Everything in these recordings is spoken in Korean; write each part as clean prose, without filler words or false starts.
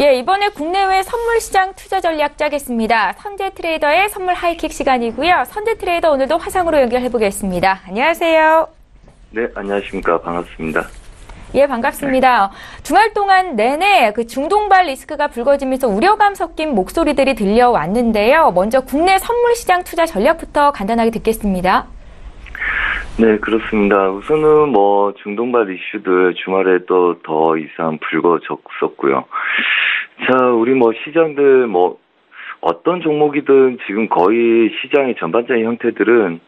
예, 이번에 국내외 선물시장 투자 전략 짜겠습니다. 선재 트레이더의 선물 하이킥 시간이고요. 선재 트레이더 오늘도 화상으로 연결해 보겠습니다. 안녕하세요. 네, 안녕하십니까. 반갑습니다. 예, 반갑습니다. 주말 동안 내내 그 중동발 리스크가 불거지면서 우려감 섞인 목소리들이 들려왔는데요. 먼저 국내 선물시장 투자 전략부터 간단하게 듣겠습니다. 네, 그렇습니다. 우선은 중동발 이슈들 주말에 또 더 이상 불거졌었고요. 자, 우리 시장들 어떤 종목이든 지금 거의 시장의 전반적인 형태들은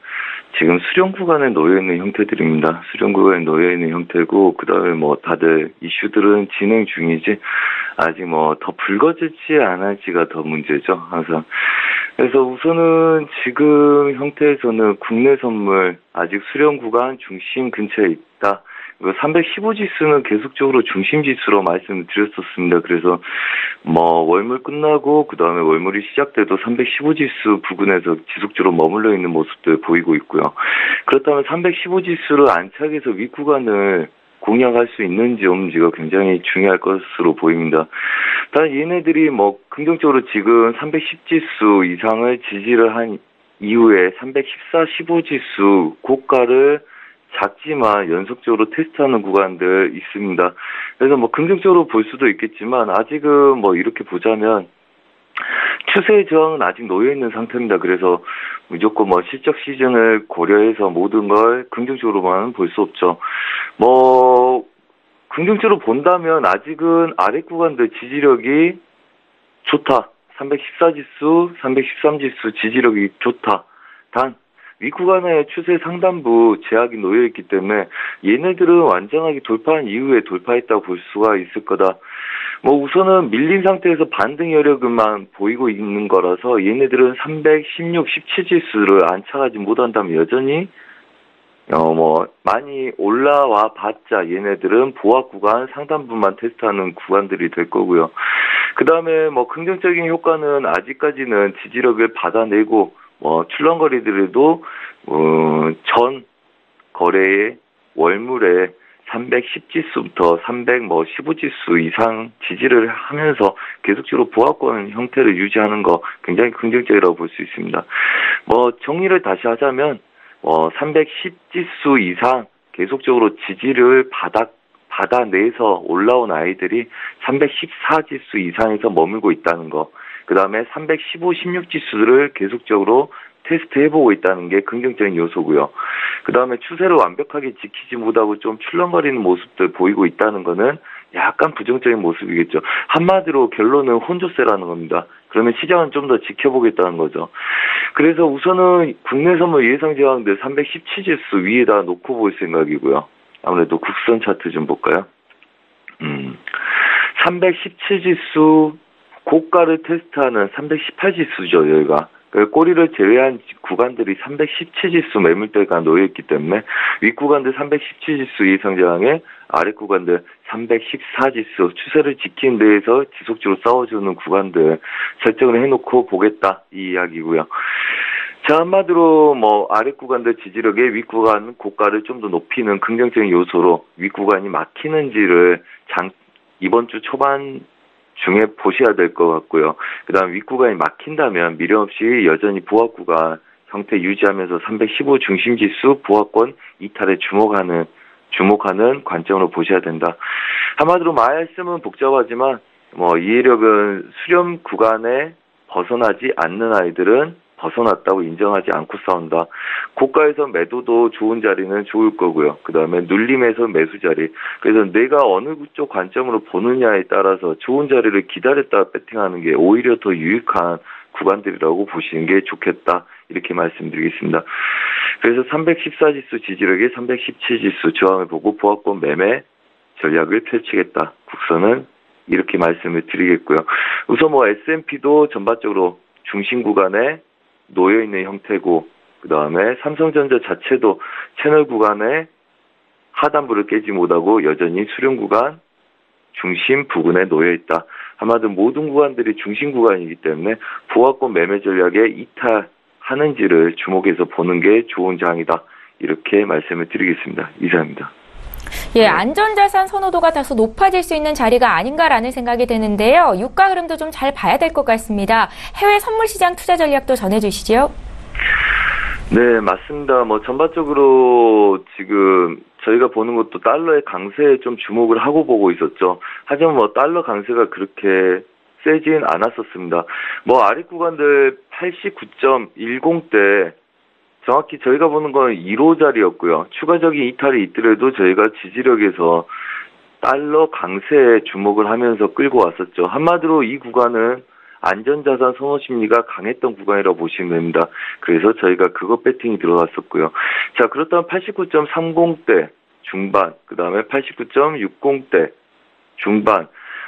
지금 수렴 구간에 놓여있는 형태들입니다. 수렴 구간에 놓여있는 형태고, 그 다음에 다들 이슈들은 진행 중이지, 아직 더 불거지지 않을지가 더 문제죠, 항상. 그래서 우선은 지금 형태에서는 국내 선물, 아직 수렴 구간 중심 근처에 있다. 315지수는 계속적으로 중심지수로 말씀을 드렸었습니다. 그래서 월물 끝나고 그 다음에 월물이 시작돼도 315지수 부근에서 지속적으로 머물러 있는 모습들 보이고 있고요. 그렇다면 315지수를 안착해서 윗구간을 공략할 수 있는지 없는지가 굉장히 중요할 것으로 보입니다. 단 얘네들이 긍정적으로 지금 310지수 이상을 지지를 한 이후에 314, 15지수 고가를 작지만 연속적으로 테스트하는 구간들 있습니다. 그래서 긍정적으로 볼 수도 있겠지만 아직은 이렇게 보자면 추세의 저항은 아직 놓여있는 상태입니다. 그래서 무조건 실적 시즌을 고려해서 모든 걸 긍정적으로만 볼 수 없죠. 긍정적으로 본다면 아직은 아래 구간들 지지력이 좋다. 314지수, 313지수 지지력이 좋다. 단 윗구간의 추세 상단부 제약이 놓여있기 때문에 얘네들은 완전하게 돌파한 이후에 돌파했다고 볼 수가 있을 거다. 우선은 밀린 상태에서 반등 여력만 보이고 있는 거라서 얘네들은 316, 17지수를 안착하지 못한다면 여전히 많이 올라와 봤자 얘네들은 보합 구간 상단부만 테스트하는 구간들이 될 거고요. 그 다음에 긍정적인 효과는 아직까지는 지지력을 받아내고 출렁거리더라도 전 거래의 월물에 310지수부터 315지수 이상 지지를 하면서 계속적으로 보합권 형태를 유지하는 거 굉장히 긍정적이라고 볼 수 있습니다. 정리를 다시 하자면 310지수 이상 계속적으로 지지를 받아내서 올라온 아이들이 314지수 이상에서 머물고 있다는 거. 그 다음에 315, 16지수를 계속적으로 테스트해보고 있다는 게 긍정적인 요소고요. 그 다음에 추세를 완벽하게 지키지 못하고 좀 출렁거리는 모습들 보이고 있다는 거는 약간 부정적인 모습이겠죠. 한마디로 결론은 혼조세라는 겁니다. 그러면 시장은 좀 더 지켜보겠다는 거죠. 그래서 우선은 국내 선물 예상 저항들 317지수 위에다 놓고 볼 생각이고요. 아무래도 국선 차트 좀 볼까요? 317지수 고가를 테스트하는 318지수죠, 여기가. 꼬리를 제외한 구간들이 317지수 매물대가 놓여있기 때문에 윗구간들 317지수 예상 저항에 아랫구간들 314지수 추세를 지키는 데에서 지속적으로 싸워주는 구간들 설정을 해놓고 보겠다 이 이야기고요. 자, 한마디로 아랫구간들 지지력에 윗구간 고가를 좀 더 높이는 긍정적인 요소로 윗구간이 막히는지를 이번 주 초반 중에 보셔야 될 것 같고요. 그 다음 윗구간이 막힌다면 미련 없이 여전히 보합구간 형태 유지하면서 315 중심지수 보합권 이탈에 주목하는 관점으로 보셔야 된다. 한마디로 말씀은 복잡하지만 이해력은 수렴 구간에 벗어나지 않는 아이들은 벗어났다고 인정하지 않고 싸운다. 고가에서 매도도 좋은 자리는 좋을 거고요. 그 다음에 눌림에서 매수 자리. 그래서 내가 어느 쪽 관점으로 보느냐에 따라서 좋은 자리를 기다렸다가 배팅하는 게 오히려 더 유익한 구간들이라고 보시는 게 좋겠다. 이렇게 말씀드리겠습니다. 그래서 314지수 지지력에 317지수 저항을 보고 보합권 매매 전략을 펼치겠다. 국선은 이렇게 말씀을 드리겠고요. 우선 S&P도 전반적으로 중심 구간에 놓여있는 형태고, 그 다음에 삼성전자 자체도 채널 구간에 하단부를 깨지 못하고 여전히 수렴 구간 중심 부근에 놓여있다. 아마도 모든 구간들이 중심 구간이기 때문에 보합권 매매 전략에 이탈하는지를 주목해서 보는 게 좋은 장이다. 이렇게 말씀을 드리겠습니다. 이상입니다. 예, 안전자산 선호도가 다소 높아질 수 있는 자리가 아닌가라는 생각이 드는데요. 유가 흐름도 좀 잘 봐야 될 것 같습니다. 해외 선물 시장 투자 전략도 전해주시죠. 네, 맞습니다. 전반적으로 지금 저희가 보는 것도 달러의 강세에 좀 주목을 하고 보고 있었죠. 하지만 달러 강세가 그렇게 세진 않았었습니다. 아래 구간들 89.10대 정확히 저희가 보는 건 1호자리였고요. 추가적인 이탈이 있더라도 저희가 지지력에서 달러 강세에 주목을 하면서 끌고 왔었죠. 한마디로 이 구간은 안전자산 선호 심리가 강했던 구간이라고 보시면 됩니다. 그래서 저희가 그거 배팅이 들어갔었고요. 자, 그렇다면 89.30대 중반, 그 다음에 89.60대 중반,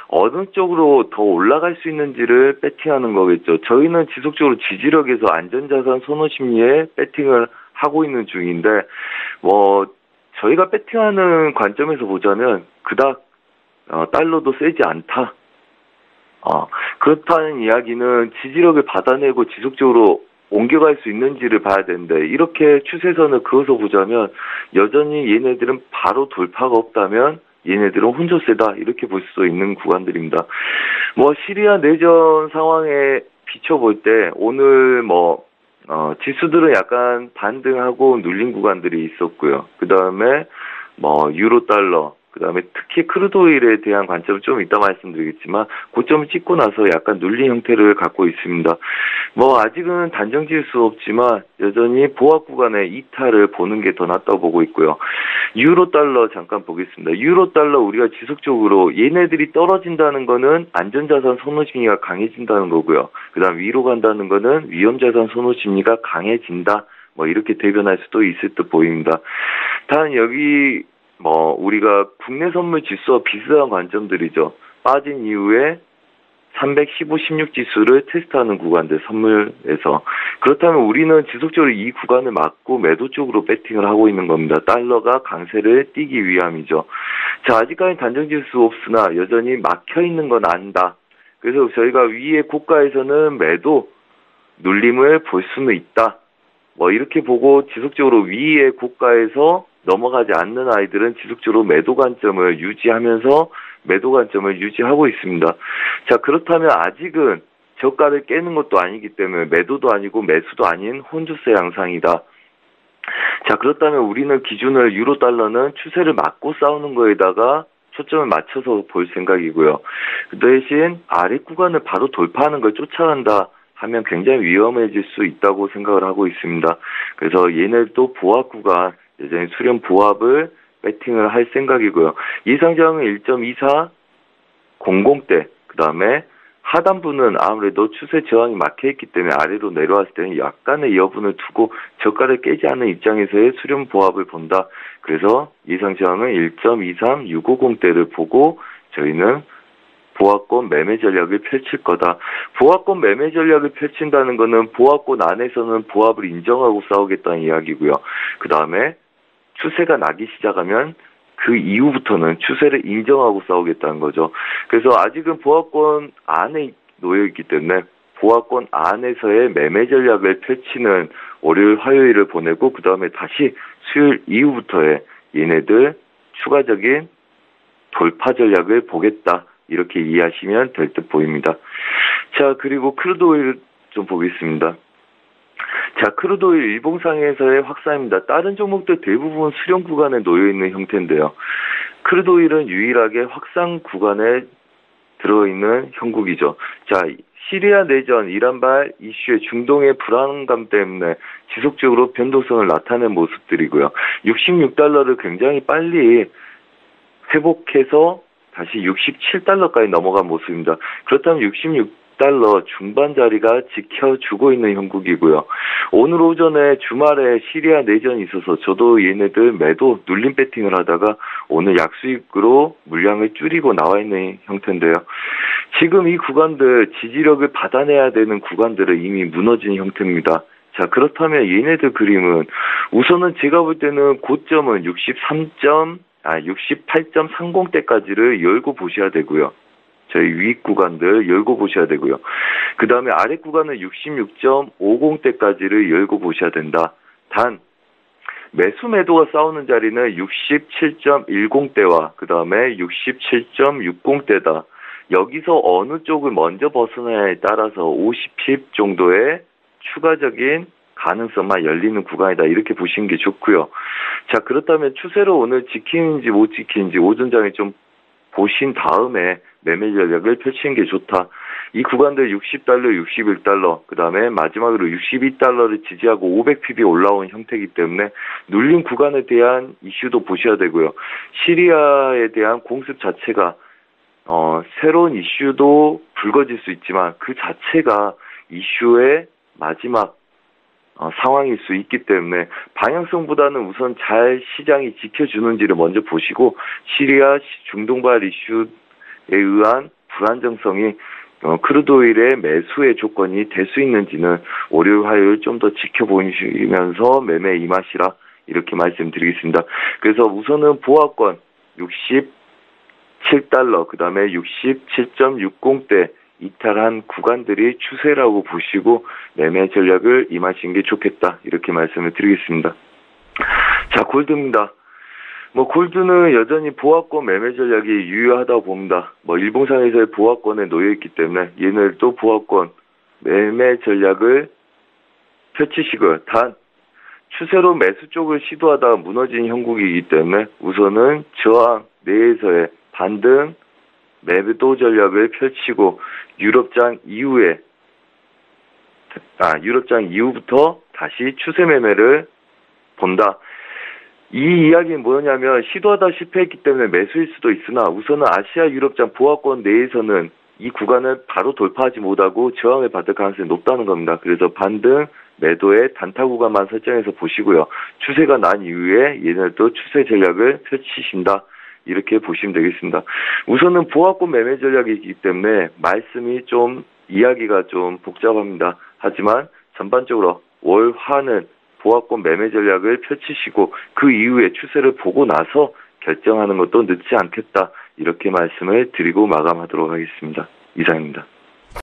어느 쪽으로 더 올라갈 수 있는지를 배팅하는 거겠죠. 저희는 지속적으로 지지력에서 안전자산 선호 심리에 배팅을 하고 있는 중인데, 저희가 배팅하는 관점에서 보자면, 그닥, 달러도 세지 않다. 그렇다는 이야기는 지지력을 받아내고 지속적으로 옮겨갈 수 있는지를 봐야 되는데, 이렇게 추세선을 그어서 보자면 여전히 얘네들은 바로 돌파가 없다면 얘네들은 혼자 세다, 이렇게 볼 수 있는 구간들입니다. 시리아 내전 상황에 비춰볼 때 오늘 지수들은 약간 반등하고 눌린 구간들이 있었고요. 그 다음에 유로 달러, 그 다음에 특히 크루드 오일에 대한 관점을 좀 이따 말씀드리겠지만 고점을 찍고 나서 약간 눌린 형태를 갖고 있습니다. 아직은 단정 지을 수 없지만 여전히 보합 구간의 이탈을 보는 게 더 낫다고 보고 있고요. 유로 달러 잠깐 보겠습니다. 유로 달러 우리가 지속적으로 얘네들이 떨어진다는 거는 안전자산 선호 심리가 강해진다는 거고요. 그 다음 위로 간다는 거는 위험자산 선호 심리가 강해진다. 이렇게 대변할 수도 있을 듯 보입니다. 단 여기 우리가 국내 선물 지수와 비슷한 관점들이죠. 빠진 이후에 315, 16 지수를 테스트하는 구간들 선물에서. 그렇다면 우리는 지속적으로 이 구간을 막고 매도 쪽으로 배팅을 하고 있는 겁니다. 달러가 강세를 띄기 위함이죠. 자, 아직까지 단정 지을 수 없으나 여전히 막혀 있는 건 안다. 그래서 저희가 위에 고가에서는 매도 눌림을 볼 수는 있다. 이렇게 보고 지속적으로 위에 고가에서 넘어가지 않는 아이들은 지속적으로 매도 관점을 유지하면서 매도 관점을 유지하고 있습니다. 자, 그렇다면 아직은 저가를 깨는 것도 아니기 때문에 매도도 아니고 매수도 아닌 혼조세 양상이다. 자, 그렇다면 우리는 기준을 유로 달러는 추세를 막고 싸우는 거에다가 초점을 맞춰서 볼 생각이고요. 그 대신 아래 구간을 바로 돌파하는 걸 쫓아간다 하면 굉장히 위험해질 수 있다고 생각을 하고 있습니다. 그래서 얘네도 보합 구간, 여전히 수렴 보합을 배팅을 할 생각이고요. 이상저항은 1.2400대, 그 다음에 하단부는 아무래도 추세 저항이 막혀있기 때문에 아래로 내려왔을 때는 약간의 여분을 두고 저가를 깨지 않는 입장에서의 수렴 보합을 본다. 그래서 이상저항은 1.23650대를 보고 저희는 보합권 매매 전략을 펼칠 거다. 보합권 매매 전략을 펼친다는 것은 보합권 안에서는 보합을 인정하고 싸우겠다는 이야기고요. 그 다음에 추세가 나기 시작하면 그 이후부터는 추세를 인정하고 싸우겠다는 거죠. 그래서 아직은 보합권 안에 놓여있기 때문에 보합권 안에서의 매매 전략을 펼치는 월요일, 화요일을 보내고 그 다음에 다시 수요일 이후부터의 얘네들 추가적인 돌파 전략을 보겠다. 이렇게 이해하시면 될 듯 보입니다. 자, 그리고 크루드 오일 좀 보겠습니다. 자, 크루드 오일 일봉상에서의 확산입니다. 다른 종목들 대부분 수렴 구간에 놓여있는 형태인데요. 크루드 오일은 유일하게 확산 구간에 들어있는 형국이죠. 자, 시리아 내전, 이란발 이슈의 중동의 불안감 때문에 지속적으로 변동성을 나타낸 모습들이고요. 66달러를 굉장히 빨리 회복해서 다시 67달러까지 넘어간 모습입니다. 그렇다면 66달러 중반 자리가 지켜주고 있는 형국이고요. 오늘 오전에 주말에 시리아 내전이 있어서 저도 얘네들 매도 눌림 배팅을 하다가 오늘 약수익으로 물량을 줄이고 나와 있는 형태인데요. 지금 이 구간들 지지력을 받아내야 되는 구간들은 이미 무너진 형태입니다. 자, 그렇다면 얘네들 그림은 우선은 제가 볼 때는 고점은 68.30대까지를 열고 보셔야 되고요. 저희 위 구간들 열고 보셔야 되고요. 그 다음에 아래 구간은 66.50대까지를 열고 보셔야 된다. 단 매수 매도가 싸우는 자리는 67.10대와 그 다음에 67.60대다. 여기서 어느 쪽을 먼저 벗어나냐에 따라서 50핍 정도의 추가적인 가능성만 열리는 구간이다. 이렇게 보시는 게 좋고요. 자, 그렇다면 추세로 오늘 지키는지 못 지키는지 오전장에 좀 보신 다음에 매매 전략을 펼치는 게 좋다. 이 구간들 60달러, 61달러, 그 다음에 마지막으로 62달러를 지지하고 500핍이 올라온 형태이기 때문에 눌린 구간에 대한 이슈도 보셔야 되고요. 시리아에 대한 공습 자체가 새로운 이슈도 불거질 수 있지만 그 자체가 이슈의 마지막 상황일 수 있기 때문에 방향성보다는 우선 잘 시장이 지켜주는지를 먼저 보시고 시리아 중동발 이슈에 의한 불안정성이 크루드오일의 매수의 조건이 될 수 있는지는 월요일, 화요일 좀 더 지켜보시면서 매매에 임하시라 이렇게 말씀드리겠습니다. 그래서 우선은 보합권 67달러, 그 다음에 67.60대 이탈한 구간들이 추세라고 보시고 매매 전략을 임하시는 게 좋겠다 이렇게 말씀을 드리겠습니다. 자, 골드입니다. 골드는 여전히 보합권 매매 전략이 유효하다고 봅니다. 일봉상에서의 보합권에 놓여있기 때문에 얘네들도 보합권 매매 전략을 펼치시고요. 단 추세로 매수 쪽을 시도하다가 무너진 형국이기 때문에 우선은 저항 내에서의 반등 매도 전략을 펼치고 유럽장 이후부터 다시 추세 매매를 본다. 이 이야기는 뭐냐면 시도하다 실패했기 때문에 매수일 수도 있으나 우선은 아시아 유럽장 보합권 내에서는 이 구간을 바로 돌파하지 못하고 저항을 받을 가능성이 높다는 겁니다. 그래서 반등 매도의 단타 구간만 설정해서 보시고요. 추세가 난 이후에 얘네들도 추세 전략을 펼치신다. 이렇게 보시면 되겠습니다. 우선은 보합권 매매 전략이기 때문에 말씀이 좀 이야기가 좀 복잡합니다. 하지만 전반적으로 월, 화는 보합권 매매 전략을 펼치시고 그 이후에 추세를 보고 나서 결정하는 것도 늦지 않겠다. 이렇게 말씀을 드리고 마감하도록 하겠습니다. 이상입니다.